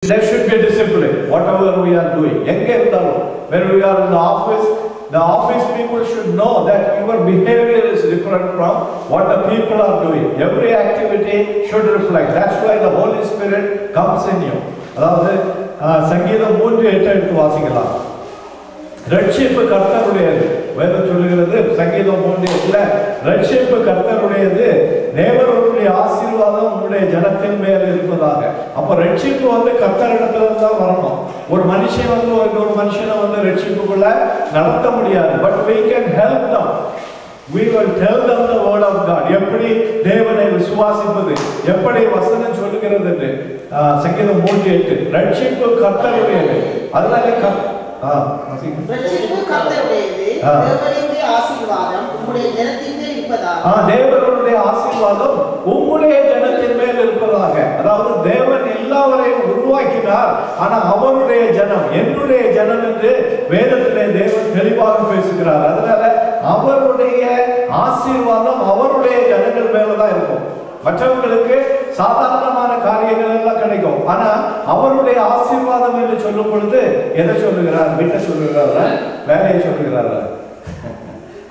There should be discipline, whatever we are doing. When we are in the office people should know that your behavior is different from what the people are doing. Every activity should reflect. That's why the Holy Spirit comes in you. அதாவது சங்கீதம் 3:8 எடுத்து வாசிக்கலாம். ரட்சிப்பு கர்த்தருடையது. வேதம் சொல்லுகிறது சங்கீதம் 3:8 ரட்சிப்பு கர்த்தருடையது, தேவனுடைய ஆசீர்வாதம் உங்களுடைய ஜனத்தின் மேல் இருப்பதாக. அப்ப ரட்சிப்பு கர்த்தரிடத்துல தான் வரணும். ஒரு மனுஷன் ஒரு மனுஷனை ரட்சிப்புக்குள்ள நடத்த முடியாது. But we can help them. We will tell them the word of God. எப்படி தேவனை விசுவாசிப்பது, எப்படி வசனம் சொல்லுகிறது. சங்கீதம் 3:8 ரட்சிப்பு கர்த்தருடையது. அதனால ரட்சிப்பு கர்த்தருடையது, தேவனுடைய ஆசீர்வாதம் உம்முடைய ஜனத்தின் மேல் இருப்பதாக. தேவனுடைய ஆசீர்வாதம் உம்முடைய ஜனத்தின் மேல் இருப்பதாக. அதாவது தேவன் எல்லாவரையும் உருவாக்கினார், ஆனா அவருடைய ஜனம், என்னுடைய ஜனம் என்று வேதத்திலே தேவன் தெளிவாக பேசுகிறார். அதனால அவருடைய ஆசீர்வாதம் அவருடைய ஜனங்கள் மேலதான் இருக்கும். மற்றவங்களுக்கு சாதாரணமான காரியங்கள் எல்லாம் கிடைக்கும். ஆனா அவருடைய ஆசீர்வாதம் என்று சொல்லும் பொழுது எதை சொல்லுகிறார்? வீட்டை சொல்லுகிறாரா, வேலையை சொல்லுகிறாரா?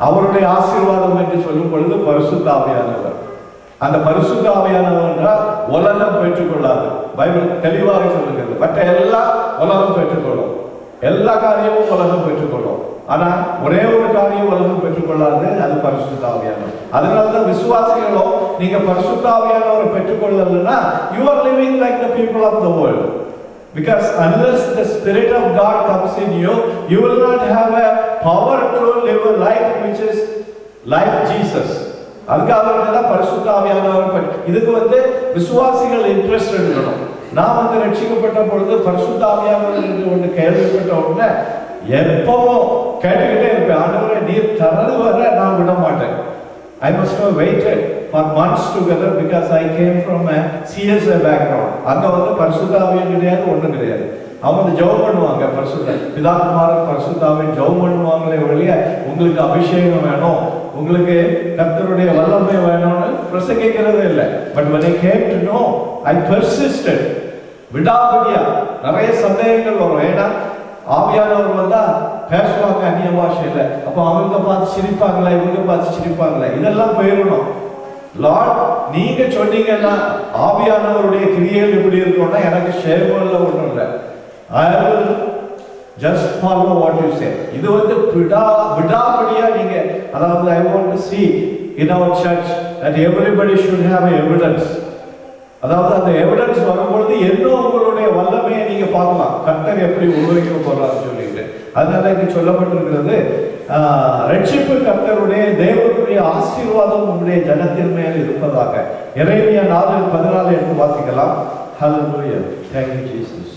அவருடைய ஆசீர்வாதம் என்று சொல்லும் பொழுது பரிசுத்த ஆவியானவர். அந்த பரிசுத்த ஆவியானவர் என்றால் உலகம் பெற்றுக்கொள்ளாது. பைபிள் தெளிவாக சொல்லுகிறது. மற்ற எல்லா உலகம் பெற்றுக்கொள்ளும், எல்லா காரியமும் உலகம் பெற்றுக்கொள்ளும். ஆனா ஒரே ஒரு காரியம் உலகம் பெற்றுக்கொள்ளாது, அது பரிசுத்த ஆவியானவர். அதனாலதான் விசுவாசிகளோ நீங்க பரிசுத்த ஆவியானவரை பெற்றுக்கொள்ளலன்னா you are living like the people of the world. Because unless the Spirit of God comes in you, you will not have a power to live a life which is like Jesus. அதுக்காக தான் பரிசுத்த ஆவியானவர். இதுக்கு விசுவாசிகள் interest எடுக்கணும். நான் ரட்சிக்கப்பட்ட பொழுது பரிசுத்த ஆவியானவர் என்று ஒன்று கேள்விப்பட்ட உடனே எப்பவும் கேட்டுக்கிட்டே இருப்பேன், ஆண்டவரே நீர் தரது வர நான் விட மாட்டேன். I must have waited for months together because I came from a CSA background. அங்க பரிசுத்த ஆவியும் கிடையாது, ஒண்ணும் கிடையாது. அவங்க ஜெபம் பண்ணுவாங்க, பரிசுத்த பிதாகுமாரன் பரிசுத்த ஆவியை ஜெபம் பண்ணுவாங்களே ஒழிய உங்களுக்கு அபிஷேகம் வேணும், உங்களுக்கு கர்த்தருடைய வல்லமை வேணும்னு பிரசங்கிக்கிறதே இல்லை. But when I came to know, I persisted. விடாபிடியா நிறைய சந்தேகங்கள் வரும். ஏன்னா ஆவியானவர் வந்தா பேசுவாங்க அந்நிய பாஷையில. அப்ப அவங்க பார்த்து சிரிப்பாங்களா, இவங்க பார்த்து சிரிப்பாங்களா, இதெல்லாம் போயிடணும். லார்ட் நீங்க சொன்னீங்கன்னா ஆவியானவருடைய கிரியைகள் எப்படி இருக்கும்னா எனக்கு ஷேர்வல்ல ஒன்றும் இல்லை. I will just follow what you say. இது விடாபிடியா நீங்க, அதாவது I want to see in our church that everybody should have evidence. அதாவது அந்த எவிடன்ஸ் வரும்பொழுது என்ன உங்களுடைய வல்லமையை நீங்க பார்க்கலாம், கர்த்தர் எப்படி உருவாக்க போறாருன்னு சொல்லிட்டு. அதனால இங்க சொல்லப்பட்டிருக்கிறது ரட்சிப்பு கர்த்தருடைய, தேவனுடைய ஆசீர்வாதம் உங்களுடைய ஜனத்தின் மேல் இருப்பதாக. எரேமியா 4:14 எடுத்து வாசிக்கலாம். Hallelujah. Thank you Jesus.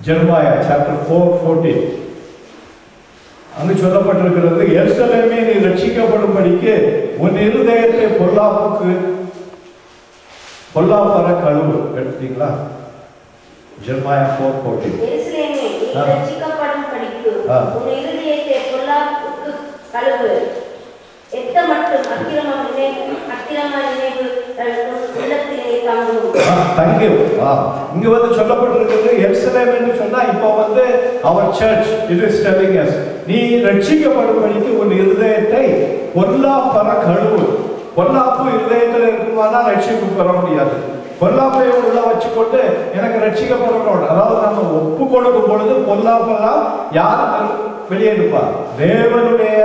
Jeremiah chapter 4:14 அங்கு சொல்லப்பட்டிருக்கிறது, எருசலேமே நீ ரட்சிக்கப்படும்படிக்கு உன் இருதயத்தை பொல்லாப்பற கழுவு. எடுத்தீங்களா? Jeremiah 4:14 எருசலேமே நீ ரட்சிக்கப்படும்படிக்கு உன் இருதயத்தை பொல்லாப்புக்கு கழுவு, எத்த மட்டும் அக்கிரம நினைவு உள்ளத்திலே தங்கும். Thank you. இங்க சொல்லப்பட்டிருக்கிறது எருசலேம் என்று சொன்னா இப்போ our church it is telling us நீ ரட்சிக்கப்படும்படிக்கு உன் இருதயத்தை பொல்லாப்பற கழுவு. பொல்லாப்பு இருதயத்தில் இருக்குமானா ரட்சிப்பு பெற முடியாது. பொல்லாப்பை உள்ள வச்சுக்கொண்டு எனக்கு ரட்சிக்கப்படணும், அதாவது நம்ம ஒப்பு கொடுக்கும் பொழுது பொல்லாப்பெல்லாம் யார் வெளியே எடுப்பார்? தேவனுடைய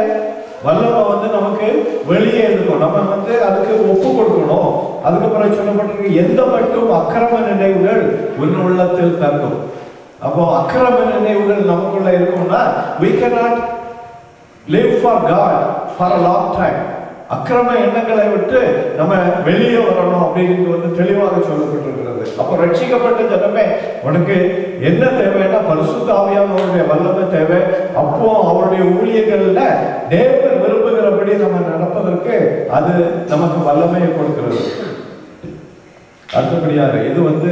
வல்லமை நமக்கு வெளியே இருக்கும். நம்ம அதுக்கு ஒப்பு கொடுக்கணும். அதுக்கப்புறம் சொல்லப்பட்டிருக்கு, எந்த மட்டும் அக்கிரம நினைவுகள் உன் உள்ளத்தில் தங்கும். அப்போ அக்கிரம நினைவுகள் நமக்குள்ள இருக்கும்னா we cannot live for God for a long time. அக்கிரம எண்ணங்களை விட்டு நம்ம வெளியே வரணும் அப்படின்னு தெளிவாக சொல்லப்பட்டிருக்கிறது. அப்போ ரட்சிக்கப்பட்ட ஜனமே உனக்கு என்ன தேவைன்னா பரிசுத்த ஆவியானவருடைய வல்லமை தேவை. அப்போ அவருடைய ஊழியங்கள்ல தேவன் விரும்புகிறபடி நம்ம நடப்பதற்கு அது நமக்கு வல்லமையை கொடுக்கிறது. அடுத்தபடியாக இது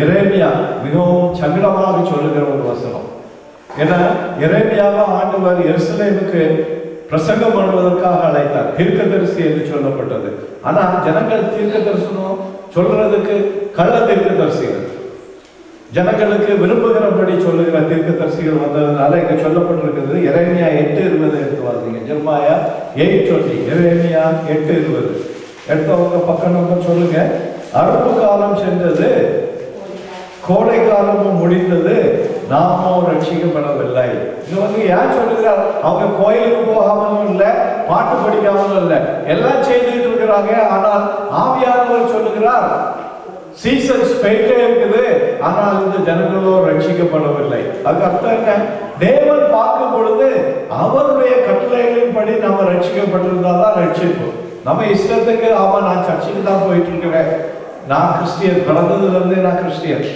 எரேமியா மிகவும் சங்கடமாக சொல்லுகிற ஒரு வசனம். ஏன்னா எரேமியாவை ஆண்டவர் எருசலேமுக்கு பிரசங்கம் பண்ணுவதற்காக அழைத்தார். தீர்க்கதரிசி என்று சொல்லப்பட்டது. ஆனா ஜனங்கள் தீர்க்க தரிசனம் சொல்றதுக்கு கள்ள தீர்க்கதரிசிகள், ஜனங்களுக்கு விரும்புகிறபடி சொல்லுகிற தீர்க்கதரிசிகள் வந்ததுனால இங்க சொல்லப்பட்டிருக்கிறது. எரேமியா 8:20 எடுத்து வாசிங்க. ஜெர்மாயா 8:20, எரேமியா 8:20 எடுத்தவங்க பக்கம் நம்பர் சொல்லுங்க. அறுப்பு காலம் சென்றது, கோடை காலமும் முடிந்தது, நாமோ ரட்சிக்கப்படவில்லை. இது ஏன் சொல்லுகிறார்? அவங்க கோயிலுக்கு போகாமலும் இல்லை, பாட்டு படிக்காமலும் இல்லை, எல்லாம் செய்துட்டு இருக்கிறாங்க. ஆனால் ஆவியானவர் சொல்லுகிறார் சீசன்ஸ் போயிட்டே இருக்குது, ஆனால் இந்த ஜனங்களோ ரட்சிக்கப்படவில்லை. அதுக்கு அர்த்தம் என்ன? தேவன் பார்க்கும் பொழுது அவருடைய கட்டளைகளின் படி நம்ம ரட்சிக்கப்பட்டிருந்தாதான் ரட்சிப்பு. நம்ம இஷ்டத்துக்கு ஆமா நான் சர்ச்சுக்கு தான் போயிட்டு இருக்கிறேன், நான் கிறிஸ்டியன், பிறந்ததுல இருந்தே நான் கிறிஸ்டியன்,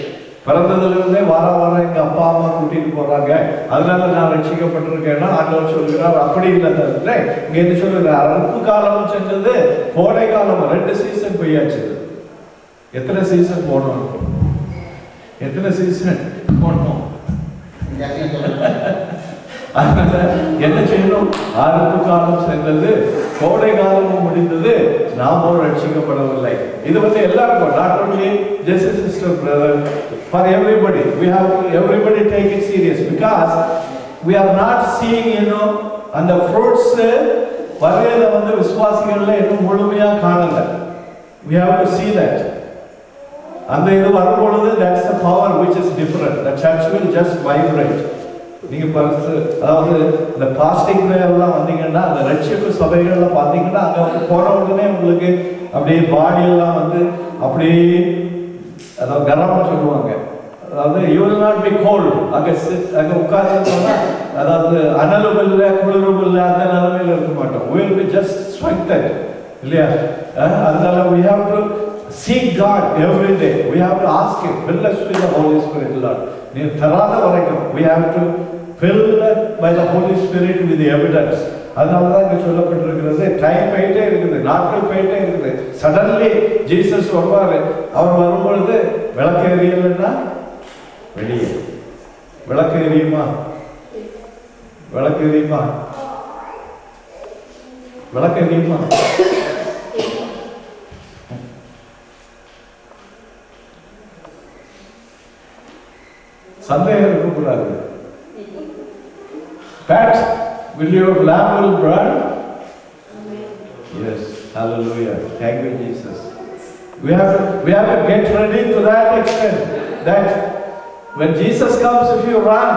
பிறந்ததுல இருந்தே வாரம் எங்க அப்பா அம்மா கூட்டிட்டு போறாங்க, அதனால நான் ரட்சிக்கப்பட்டிருக்கேன்னா ஆண்டவர் சொல்கிறார் அப்படி இல்லை. இங்க என்ன சொல்லுகிறார்? அறுப்பு காலம் செஞ்சது, கோடை காலம், 2 சீசன் போயாச்சு. எத்தனை சீசன் போனோம்? எத்தனை சீசன் போனோம்? என்ன செய்யணும்? அறுப்பு காலம் சென்றது, கோடை காலமும் முடிந்தது, நாமும் ரட்சிக்கப்படவில்லை. இது எல்லாருக்கும், not only just a sister, brother, for everybody. We have to, everybody take it serious because we are not seeing, அந்த fruits வரையில விசுவாசிகள்ல இன்னும் முழுமையா காணல. We have to see that. அந்த இது வரும்பொழுது that's the power which is different. The church will just vibrate. நீங்க அதாவது இந்த பாஸ்டிங் பிரேயர்லாம் வந்தீங்கன்னா, அந்த ரட்சிப்பு சபைகள்ல பார்த்தீங்கன்னா, அங்க போன உடனே உங்களுக்கு அப்படியே பாடி எல்லாம் அப்படியே அதாவது கரம்னு சொல்லுவாங்க. அதாவது you will not be cold. அங்க உட்கார்ந்தோம்னா அதாவது அனலும் இல்லை குளிரும் இல்லை அந்த நிலைமையில இருக்க மாட்டோம். we will be just strengthened இல்லையா? அதனால we have to seek God every day. We have to ask Him, fill us with the Holy Spirit, Lord. நீ தராத வரைக்கும் we have to fill by the Holy Spirit with the evidence. அதனாலதான் இங்க சொல்லப்பட்டிருக்கிறது, time போயிட்டே இருக்குது, நாட்கள் போயிட்டே இருக்குது. சடன்லி ஜீசஸ் வருவாரு. அவர் வரும்பொழுது விளக்கு எரியலைன்னா வெளியே விளக்கு எரியுமா? விளக்கு எரியுமா? விளக்கு எரியுமா? சந்தேகம் இருக்கக்கூடாது. Pat, will your lamp will burn? Yes, hallelujah. Thank you, Jesus. We have to get ready to that extent that when Jesus comes, if you run,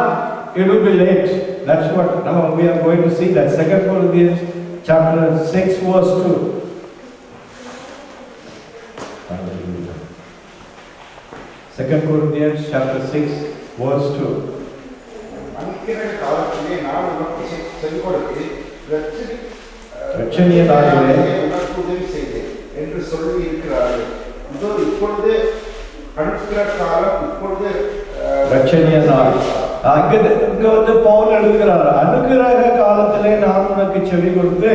it will be late. That's what now we are going to see. That 2 Corinthians chapter 6 verse 2. Hallelujah. 2 Corinthians chapter 6 verse 2. காலத்திலே நான் உனக்கு செவிக் கொடுத்து ரட்சணிய நாளிலே உனக்கு உதவி செய்தேன் என்று சொல்லி இருக்கிறார்கள். இதோ இப்பொழுது அனுக்கிற காலம், இப்பொழுது ரட்சணிய நாள். இங்க பவுல் எழுதுகிறார், அனுக்கிரக காலத்திலே நான் உனக்கு செவி கொடுத்து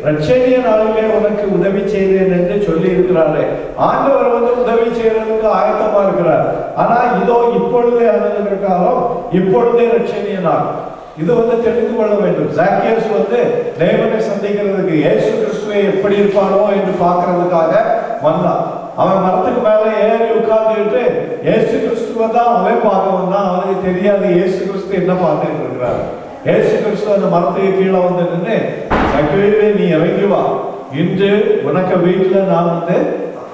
ரட்சணிய நாளிலே உனக்கு உதவி செய்தேன் என்று சொல்லி இருக்கிறாரு. ஆண்டவர் உதவி செய்யறதுக்கு ஆயத்தமா இருக்கிறார். ஆனா இதோ இப்பொழுதே அனுக்கிற காலம், இப்பொழுதே ரட்சணிய நாள். இது தெரிந்து கொள்ள வேண்டும். ஜாக்கியஸ் தேவனை சந்திக்கிறதுக்கு இயேசு கிறிஸ்துவை எப்படி இருப்பானோ என்று பார்க்கறதுக்காக வந்தான். அவன் மரத்துக்கு மேல ஏறி உட்கார்ந்துட்டு இயேசு கிறிஸ்துவை தான் அவன் பார்க்க வந்தான். அவனுக்கு தெரியாது இயேசு கிறிஸ்து என்ன பார்த்துட்டு இருக்கிறாரு. இயேசு கிறிஸ்து அந்த மரத்துக்கு கீழே நின்று, சக்கரவே நீ இறங்கி வா, இன்று உனக்கு வீட்டுல நான்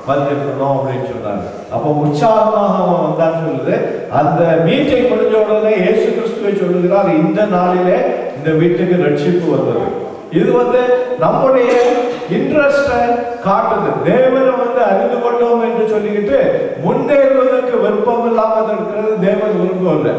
வந்திருக்கணும் அப்படின்னு சொன்னாரு. அப்போ உற்சாகமாக அவன் வந்தான்னு சொல்லுது. அந்த மீட்டிங் முடிஞ்ச உடனே இயேசு கிறிஸ்துவை சொல்லுகிறார், இந்த நாளிலே இந்த வீட்டுக்கு ரட்சிப்பு வந்தது. இது நம்முடைய இன்ட்ரெஸ்டை காட்டுது. தேவனை அறிந்து கொண்டோம் என்று சொல்லிக்கிட்டு முன்னேறுவதற்கு விருப்பம் இல்லாமல் இருக்கிறது தேவன் விரும்பவில்லை.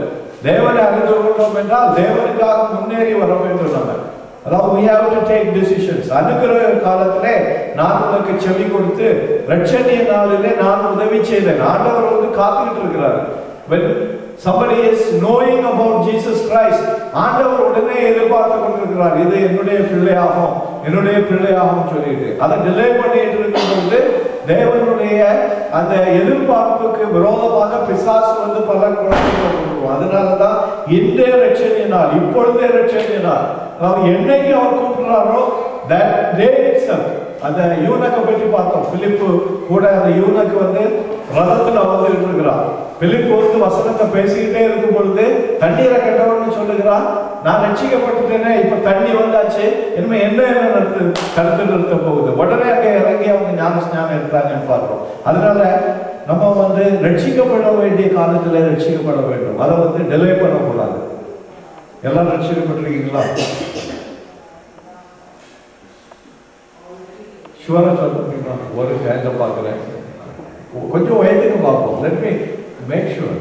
தேவனை அறிந்து கொண்டோம் என்றால் தேவனுக்காக முன்னேறி வர வேண்டும். நம்ம அதாவது we have to take decisions. அனுக்கிரக காலத்திலே நான் உனக்கு செவி கொடுத்து ரட்சணிய நாளிலே நான் உதவி செய்தேன். ஆண்டவர் காத்துக்கிட்டு இருக்கிறார். when somebody is knowing about Jesus Christ, ஆண்டவர் உடனே எதிர்பார்த்து கொண்டிருக்கிறார், இது என்னுடைய பிள்ளையாகும், என்னுடைய பிள்ளையாகும் சொல்லிட்டு அதை டிலே பண்ணிட்டு இருக்கும்போது தேவனுடைய அந்த எதிர்பார்ப்புக்கு விரோதமாக பிசாசு பல குழந்தைகள். அதனாலதான் இன்றைய ரட்சணிய நாள், இப்பொழுதே ரட்சணிய நாள். என்னைக்கு அவர் கூப்பிடுறாரோ that day itself, அந்த யூனக்கை பற்றி பார்த்தோம். பிலிப்பு கூட அந்த யூனக்கு வந்து ரதத்துல வந்துட்டு இருக்கிறான். பிலிப்பு வந்து வசனத்தை பேசிக்கிட்டே இருக்கும் பொழுது தண்ணீரை கண்டவன்னு சொல்லுகிறான், நான் ரட்சிக்கப்பட்டுட்டேனே, இப்ப தண்ணி வந்தாச்சு, இனிமே என்ன கருத்து நிறுத்த போகுது. உடனே அங்கே இறங்கி அவங்க ஞானஸ்நானம் எடுத்தாங்கன்னு பார்க்கிறோம். அதனால நம்ம வந்து ரட்சிக்கப்பட வேண்டிய காலத்துல ரட்சிக்கப்பட வேண்டும். அதை வந்து டிலே பண்ணக்கூடாது. எல்லாம் ரட்சிக்கப்பட்டிருக்கீங்களா? ஷுவரா சொல்லுங்க. ஒரு ஹேண்ட பார்க்குறேன், கொஞ்சம் வயதுக்கு பார்ப்போம். Let me make sure.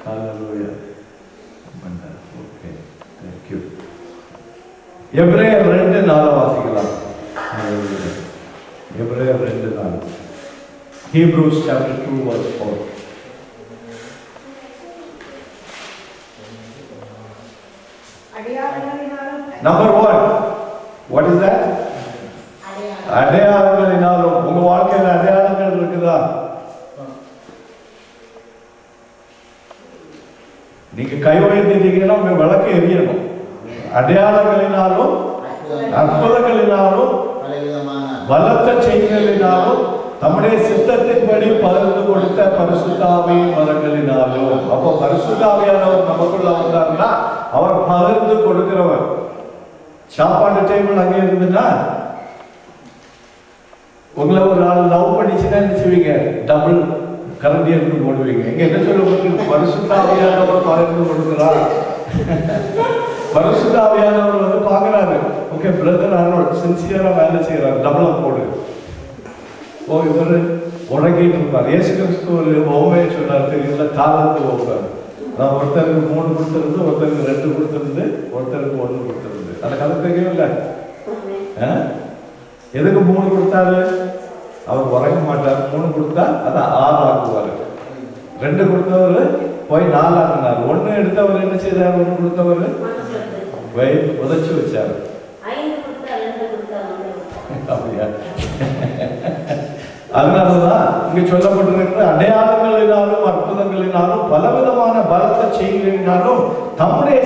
ஹalleluya. Okay, thank you. எபிரேயர் 2:4 வாசிக்கலாம். ஹalleluya. எபிரேயர் 2:4. Hebrews chapter 2 verse 4. Number 1, what is that? அடையாளங்களினாலும். உங்க வாழ்க்கையில அடையாளங்கள் இருக்குதா? நீங்க கை வைத்திருக்கீங்கன்னா உங்க விளக்கு எரியணும். அடையாளங்களினாலும் அற்புதங்களினாலும் பலத்த செய்திகளினாலும் நம்முடைய சித்தத்தின்படி பகிர்ந்து கொடுத்த பரிசுத்த ஆவியின் வரங்களினாலும். அப்போ பரிசுத்த ஆவியானவர் நமக்குள்ள வந்தாருன்னா அவர் பகிர்ந்து கொடுக்கிறவர். சாப்பாடு டேபிள் அங்கே இருந்துன்னா உங்களை ஒரு நாள் லவ் பண்ணிச்சுன்னா என்ன செய்வீங்க? டபுள் கரண்டி எடுத்து போடுவீங்க. இங்க என்ன சொல்ல, பரிசுத்த ஆவியானவர் பகிர்ந்து கொடுக்கிறார். பரிசுத்த ஆவியானவர் வந்து பாக்குறாரு, ஓகே பிரதர் ஆனோட் சின்சியரா வேலை செய்யறாரு, டபுளா போடு. ஓ, இவர் உடங்கிட்டு இருப்பார். இயேசு கிறிஸ்து ஒரு ஓமையை சொன்னார் தெரியுங்களா? தாளத்து ஓப்பார். நான் ஒருத்தருக்கு 3 கொடுத்திருந்து, ஒருத்தருக்கு 2 கொடுத்திருந்து, ஒருத்தருக்கு 1 கொடுத்திருந்து. அந்த கதை தெரியும் இல்ல? எதுக்கு 3 கொடுத்தாரு? அவர் உறங்க மாட்டார். 3 கொடுத்தா அதை 6 ஆக்குவாரு. 2 கொடுத்தவர் போய் 4 ஆக்குனார். 1 எடுத்தவர் என்ன செய்தார்? 1 கொடுத்தவர் உதச்சு வச்சாரு. அப்படியா? அதனாலதான் இங்க சொல்லப்பட்டிருக்கிற அடையாளங்களினாலும் அற்புதங்களினாலும் பலவிதமான பலத்த செய்திகளினாலும் தம்முடைய